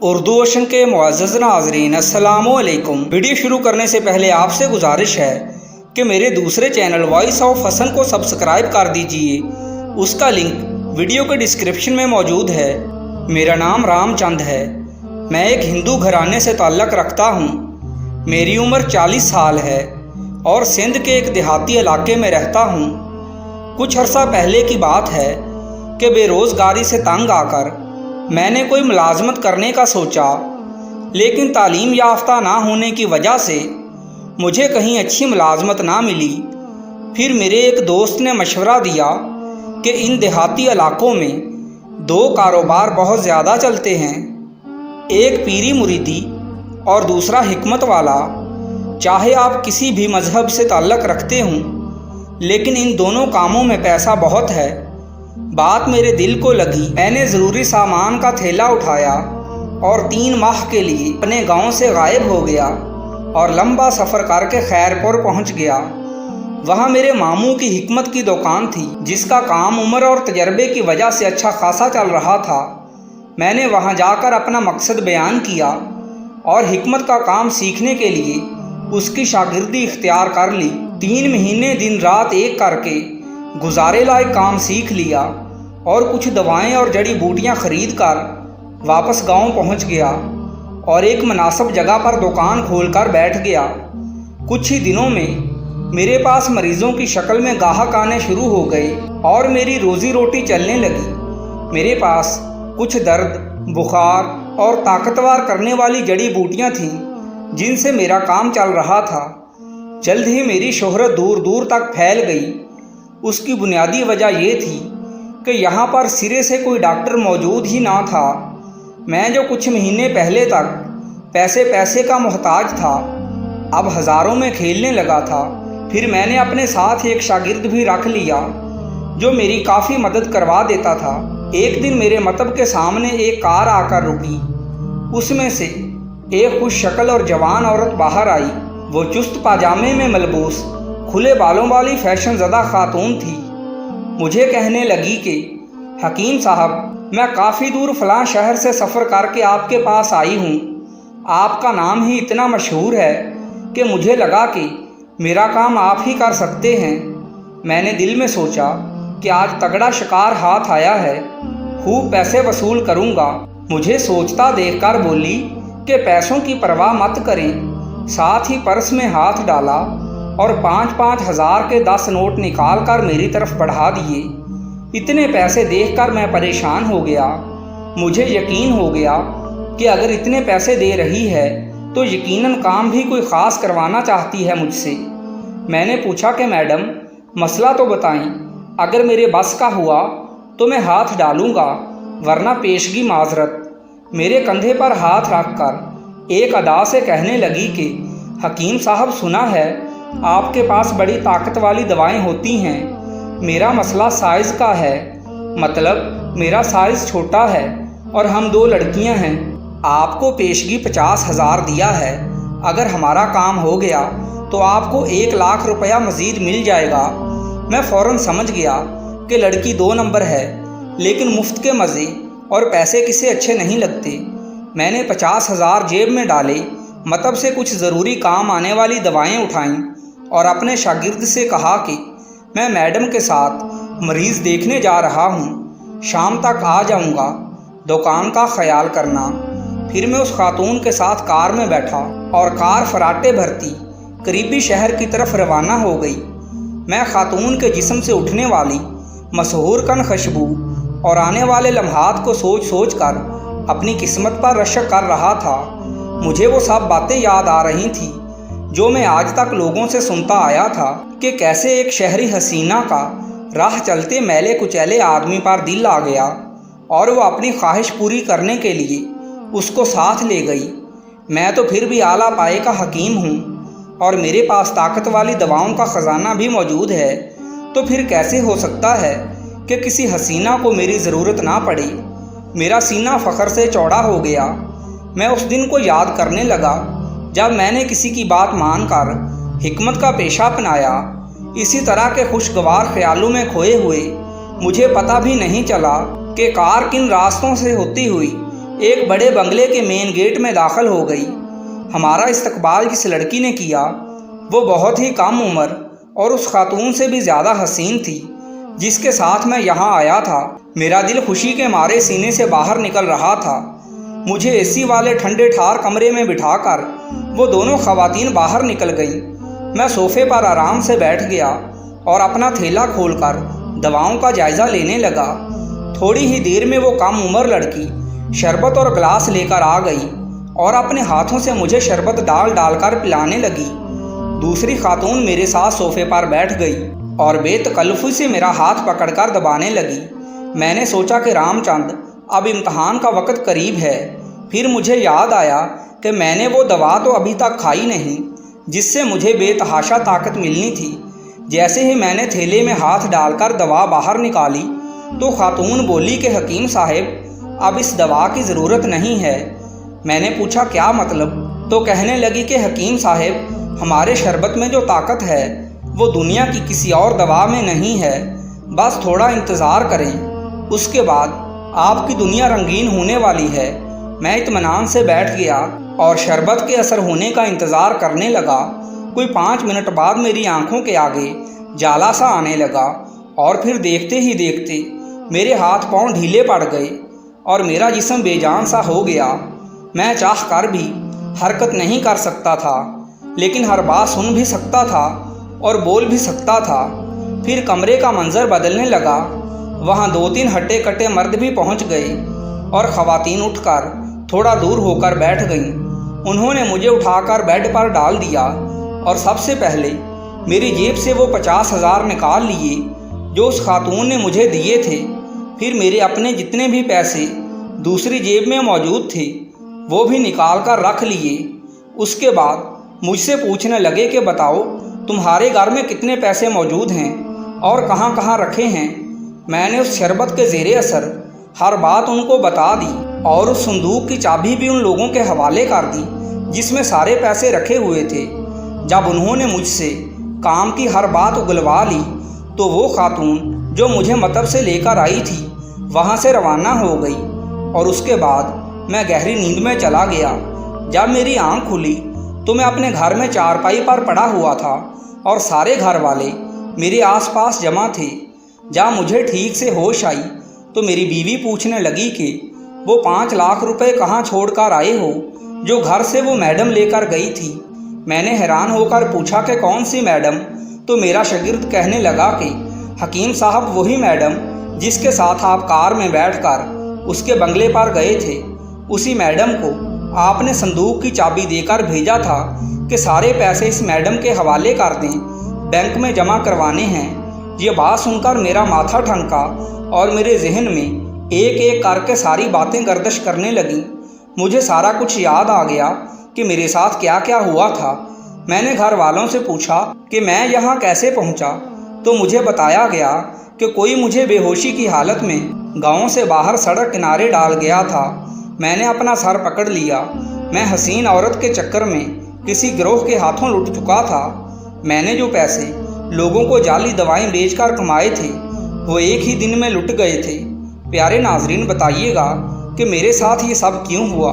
Urdu ocean کے معزز ناظرین السلام علیکم۔ ویڈیو شروع کرنے سے پہلے آپ سے گزارش ہے کہ میرے دوسرے چینل وائس آف حسن کو سبسکرائب کر دیجئے، اس کا لنک ویڈیو کے ڈسکرپشن میں موجود ہے۔ میرا نام رام چند ہے، میں ایک ہندو گھرانے سے تعلق رکھتا ہوں۔ میری عمر 40 سال ہے اور سندھ کے ایک دیہاتی علاقے میں رہتا ہوں۔ کچھ عرصہ پہلے کی بات ہے کہ بے روزگاری سے تنگ آ کر میں نے کوئی ملازمت کرنے کا سوچا، لیکن تعلیم یافتہ نہ ہونے کی وجہ سے مجھے کہیں اچھی ملازمت نہ ملی۔ پھر میرے ایک دوست نے مشورہ دیا کہ ان دیہاتی علاقوں میں 2 کاروبار بہت زیادہ چلتے ہیں، ایک پیری مریدی اور دوسرا حکمت والا۔ چاہے آپ کسی بھی مذہب سے تعلق رکھتے ہوں، لیکن ان دونوں کاموں میں پیسہ بہت ہے۔ بات میرے دل کو لگی۔ میں نے ضروری سامان کا تھیلا اٹھایا اور 3 ماہ کے لیے اپنے گاؤں سے غائب ہو گیا اور لمبا سفر کر کے خیر پور پہنچ گیا۔ وہاں میرے ماموں کی حکمت کی دکان تھی، جس کا کام عمر اور تجربے کی وجہ سے اچھا خاصا چل رہا تھا۔ میں نے وہاں جا کر اپنا مقصد بیان کیا اور حکمت کا کام سیکھنے کے لیے اس کی شاگردی اختیار کر لی۔ 3 مہینے دن رات ایک کر کے گزارے لائق کام سیکھ لیا اور کچھ دوائیں اور جڑی بوٹیاں خرید کر واپس گاؤں پہنچ گیا اور ایک مناسب جگہ پر دکان کھول کر بیٹھ گیا۔ کچھ ہی دنوں میں میرے پاس مریضوں کی شکل میں گاہک آنے شروع ہو گئے اور میری روزی روٹی چلنے لگی۔ میرے پاس کچھ درد، بخار اور طاقتور کرنے والی جڑی بوٹیاں تھیں جن سے میرا کام چل رہا تھا۔ جلد ہی میری شہرت دور دور تک پھیل گئی۔ اس کی بنیادی وجہ یہ تھی کہ یہاں پر سرے سے کوئی ڈاکٹر موجود ہی نہ تھا۔ میں جو کچھ مہینے پہلے تک پیسے کا محتاج تھا، اب ہزاروں میں کھیلنے لگا تھا۔ پھر میں نے اپنے ساتھ ایک شاگرد بھی رکھ لیا جو میری کافی مدد کروا دیتا تھا۔ ایک دن میرے مکتب کے سامنے ایک کار آ کر رکی۔ اس میں سے ایک خوش شکل اور جوان عورت باہر آئی۔ وہ چست پاجامے میں ملبوس کھلے بالوں والی فیشن زدہ خاتون تھی۔ مجھے کہنے لگی کہ حکیم صاحب، میں کافی دور فلاں شہر سے سفر کر کے آپ کے پاس آئی ہوں۔ آپ کا نام ہی اتنا مشہور ہے کہ مجھے لگا کہ میرا کام آپ ہی کر سکتے ہیں۔ میں نے دل میں سوچا کہ آج تگڑا شکار ہاتھ آیا ہے، خوب پیسے وصول کروں گا۔ مجھے سوچتا دیکھ کر بولی کہ پیسوں کی پرواہ مت کریں۔ ساتھ ہی پرس میں ہاتھ ڈالا اور 5-5 ہزار کے 10 نوٹ نکال کر میری طرف بڑھا دیے۔ اتنے پیسے دیکھ کر میں پریشان ہو گیا۔ مجھے یقین ہو گیا کہ اگر اتنے پیسے دے رہی ہے تو یقیناً کام بھی کوئی خاص کروانا چاہتی ہے مجھ سے۔ میں نے پوچھا کہ میڈم، مسئلہ تو بتائیں، اگر میرے بس کا ہوا تو میں ہاتھ ڈالوں گا، ورنہ پیشگی معذرت۔ میرے کندھے پر ہاتھ رکھ کر ایک ادا سے کہنے لگی کہ حکیم صاحب، سنا ہے آپ کے پاس بڑی طاقت والی دوائیں ہوتی ہیں۔ میرا مسئلہ سائز کا ہے، مطلب میرا سائز چھوٹا ہے اور ہم 2 لڑکیاں ہیں۔ آپ کو پیشگی 50 ہزار دیا ہے، اگر ہمارا کام ہو گیا تو آپ کو 1 لاکھ روپیہ مزید مل جائے گا۔ میں فوراً سمجھ گیا کہ لڑکی 2 نمبر ہے، لیکن مفت کے مزے اور پیسے کسے اچھے نہیں لگتے۔ میں نے 50 ہزار جیب میں ڈالے، مطلب سے کچھ ضروری کام آنے والی دوائیں اٹھائیں اور اپنے شاگرد سے کہا کہ میں میڈم کے ساتھ مریض دیکھنے جا رہا ہوں، شام تک آ جاؤں گا، دکان کا خیال کرنا۔ پھر میں اس خاتون کے ساتھ کار میں بیٹھا اور کار فراٹے بھرتی قریبی شہر کی طرف روانہ ہو گئی۔ میں خاتون کے جسم سے اٹھنے والی مسحور کن خوشبو اور آنے والے لمحات کو سوچ کر اپنی قسمت پر رشک کر رہا تھا۔ مجھے وہ سب باتیں یاد آ رہی تھیں جو میں آج تک لوگوں سے سنتا آیا تھا کہ کیسے ایک شہری حسینہ کا راہ چلتے میلے کچیلے آدمی پر دل آ گیا اور وہ اپنی خواہش پوری کرنے کے لیے اس کو ساتھ لے گئی۔ میں تو پھر بھی اعلیٰ پائے کا حکیم ہوں اور میرے پاس طاقت والی دواؤں کا خزانہ بھی موجود ہے، تو پھر کیسے ہو سکتا ہے کہ کسی حسینہ کو میری ضرورت نہ پڑے؟ میرا سینہ فخر سے چوڑا ہو گیا۔ میں اس دن کو یاد کرنے لگا جب میں نے کسی کی بات مان کر حکمت کا پیشہ اپنایا۔ اسی طرح کے خوشگوار خیالوں میں کھوئے ہوئے مجھے پتہ بھی نہیں چلا کہ کار کن راستوں سے ہوتی ہوئی ایک بڑے بنگلے کے مین گیٹ میں داخل ہو گئی۔ ہمارا استقبال جس لڑکی نے کیا وہ بہت ہی کم عمر اور اس خاتون سے بھی زیادہ حسین تھی جس کے ساتھ میں یہاں آیا تھا۔ میرا دل خوشی کے مارے سینے سے باہر نکل رہا تھا۔ مجھے اے سی والے ٹھنڈے ٹھار کمرے میں بٹھا کر وہ دونوں خواتین باہر نکل گئیں۔ میں صوفے پر آرام سے بیٹھ گیا اور اپنا تھیلا کھول کر دواؤں کا جائزہ لینے لگا۔ تھوڑی ہی دیر میں وہ کم عمر لڑکی شربت اور گلاس لے کر آ گئی اور اپنے ہاتھوں سے مجھے شربت ڈال ڈال کر پلانے لگی۔ دوسری خاتون میرے ساتھ صوفے پر بیٹھ گئی اور بے تکلفی سے میرا ہاتھ پکڑ کر دبانے لگی۔ میں نے سوچا کہ رام چند اب امتحان کا وقت قریب ہے۔ پھر مجھے یاد آیا کہ میں نے وہ دوا تو ابھی تک کھائی نہیں جس سے مجھے بے تحاشا طاقت ملنی تھی۔ جیسے ہی میں نے تھیلے میں ہاتھ ڈال کر دوا باہر نکالی تو خاتون بولی کہ حکیم صاحب اب اس دوا کی ضرورت نہیں ہے۔ میں نے پوچھا کیا مطلب؟ تو کہنے لگی کہ حکیم صاحب ہمارے شربت میں جو طاقت ہے وہ دنیا کی کسی اور دوا میں نہیں ہے، بس تھوڑا انتظار کریں، اس کے بعد آپ کی دنیا رنگین ہونے والی ہے۔ میں اطمینان سے بیٹھ گیا اور شربت کے اثر ہونے کا انتظار کرنے لگا۔ کوئی 5 منٹ بعد میری آنکھوں کے آگے جالا سا آنے لگا اور پھر دیکھتے ہی دیکھتے میرے ہاتھ پاؤں ڈھیلے پڑ گئے اور میرا جسم بے جان سا ہو گیا۔ میں چاہ کر بھی حرکت نہیں کر سکتا تھا، لیکن ہر بات سن بھی سکتا تھا اور بول بھی سکتا تھا۔ پھر کمرے کا منظر بدلنے لگا۔ وہاں 2-3 ہٹے کٹے مرد بھی پہنچ گئے اور خواتین اٹھ کر تھوڑا دور ہو کر بیٹھ گئیں۔ انہوں نے مجھے اٹھا کر بیڈ پر ڈال دیا اور سب سے پہلے میری جیب سے وہ 50,000 نکال لیے جو اس خاتون نے مجھے دیے تھے۔ پھر میرے اپنے جتنے بھی پیسے دوسری جیب میں موجود تھے وہ بھی نکال کر رکھ لیے۔ اس کے بعد مجھ سے پوچھنے لگے کہ بتاؤ تمہارے گھر میں کتنے پیسے موجود ہیں اور کہاں کہاں رکھے ہیں۔ میں نے اس شربت کے زیر اثر ہر بات ان کو بتا دی اور اس صندوق کی چابی بھی ان لوگوں کے حوالے کر دی جس میں سارے پیسے رکھے ہوئے تھے۔ جب انہوں نے مجھ سے کام کی ہر بات اگلوا لی تو وہ خاتون جو مجھے مطب سے لے کر آئی تھی وہاں سے روانہ ہو گئی اور اس کے بعد میں گہری نیند میں چلا گیا۔ جب میری آنکھ کھلی تو میں اپنے گھر میں چارپائی پر پڑا ہوا تھا اور سارے گھر والے میرے آس پاس جمع تھے۔ جب مجھے ٹھیک سے ہوش آئی تو میری بیوی پوچھنے لگی کہ وہ 5 لاکھ روپے کہاں چھوڑ کر آئے ہو جو گھر سے وہ میڈم لے کر گئی تھی۔ میں نے حیران ہو کر پوچھا کہ کون سی میڈم؟ تو میرا شاگرد کہنے لگا کہ حکیم صاحب وہی میڈم جس کے ساتھ آپ کار میں بیٹھ کر اس کے بنگلے پر گئے تھے، اسی میڈم کو آپ نے صندوق کی چابی دے کر بھیجا تھا کہ سارے پیسے اس میڈم کے حوالے کر دیں، بینک میں جمع کروانے ہیں۔ یہ بات سن کر میرا ماتھا ٹھنکا اور میرے ذہن میں ایک ایک کر کے ساری باتیں گردش کرنے لگیں۔ مجھے سارا کچھ یاد آ گیا کہ میرے ساتھ کیا کیا ہوا تھا۔ میں نے گھر والوں سے پوچھا کہ میں یہاں کیسے پہنچا تو مجھے بتایا گیا کہ کوئی مجھے بے ہوشی کی حالت میں گاؤں سے باہر سڑک کنارے ڈال گیا تھا۔ میں نے اپنا سر پکڑ لیا۔ میں حسین عورت کے چکر میں کسی گروہ کے ہاتھوں لٹ چکا تھا۔ میں نے جو پیسے لوگوں کو جعلی دوائیں بیچ کر کمائے تھے وہ ایک ہی دن میں لٹ گئے تھے۔ پیارے ناظرین، بتائیے گا کہ میرے ساتھ یہ سب کیوں ہوا؟